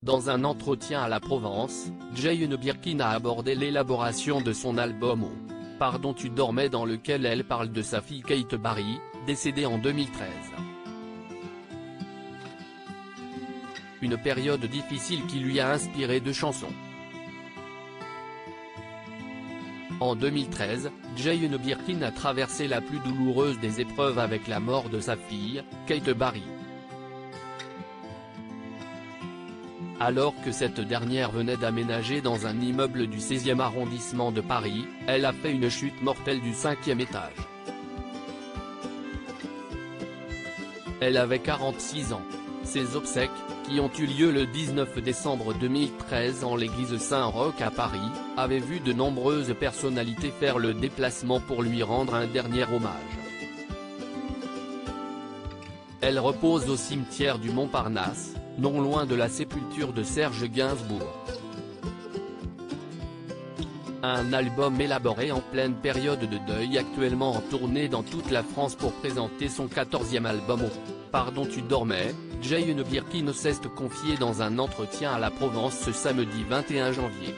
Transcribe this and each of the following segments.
Dans un entretien à la Provence, Jane Birkin a abordé l'élaboration de son album Oh, pardon tu dormais, dans lequel elle parle de sa fille Kate Barry, décédée en 2013. Une période difficile qui lui a inspiré deux chansons. En 2013, Jane Birkin a traversé la plus douloureuse des épreuves avec la mort de sa fille, Kate Barry. Alors que cette dernière venait d'aménager dans un immeuble du 16e arrondissement de Paris, elle a fait une chute mortelle du 5e étage. Elle avait 46 ans. Ses obsèques, qui ont eu lieu le 19 décembre 2013 en l'église Saint-Roch à Paris, avaient vu de nombreuses personnalités faire le déplacement pour lui rendre un dernier hommage. Elle repose au cimetière du Montparnasse, non loin de la sépulture de Serge Gainsbourg. Un album élaboré en pleine période de deuil, actuellement en tournée dans toute la France pour présenter son 14e album Oh, pardon tu dormais, Jane Birkin s'est confiée dans un entretien à la Provence ce samedi 21 janvier.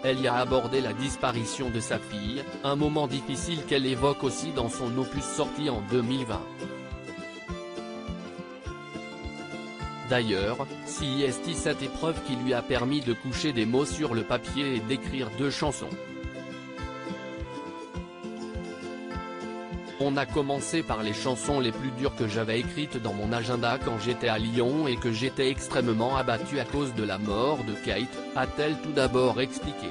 Elle y a abordé la disparition de sa fille, un moment difficile qu'elle évoque aussi dans son opus sorti en 2020. D'ailleurs, c'est cette épreuve qui lui a permis de coucher des mots sur le papier et d'écrire deux chansons. On a commencé par les chansons les plus dures que j'avais écrites dans mon agenda quand j'étais à Lyon et que j'étais extrêmement abattue à cause de la mort de Kate, a-t-elle tout d'abord expliqué.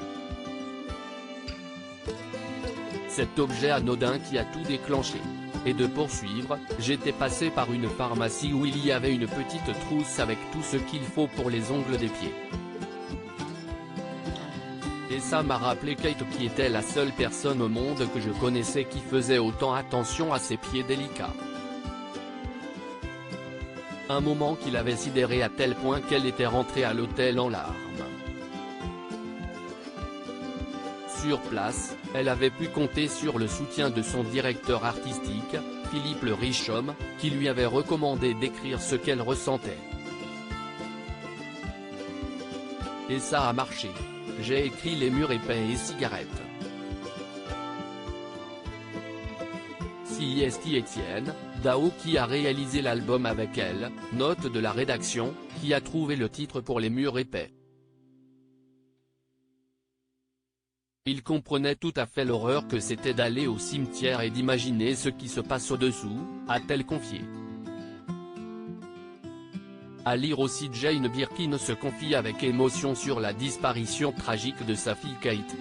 Cet objet anodin qui a tout déclenché. Et de poursuivre, j'étais passé par une pharmacie où il y avait une petite trousse avec tout ce qu'il faut pour les ongles des pieds. Et ça m'a rappelé Kate, qui était la seule personne au monde que je connaissais qui faisait autant attention à ses pieds délicats. Un moment qui l'avait sidérée à tel point qu'elle était rentrée à l'hôtel en larmes. Sur place, elle avait pu compter sur le soutien de son directeur artistique, Philippe Le Richomme, qui lui avait recommandé d'écrire ce qu'elle ressentait. Et ça a marché. J'ai écrit Les murs épais et cigarettes. C'est Étienne Dao qui a réalisé l'album avec elle, note de la rédaction, qui a trouvé le titre pour Les murs épais. Il comprenait tout à fait l'horreur que c'était d'aller au cimetière et d'imaginer ce qui se passe au-dessous, a-t-elle confié. À lire aussi, Jane Birkin se confie avec émotion sur la disparition tragique de sa fille Kate.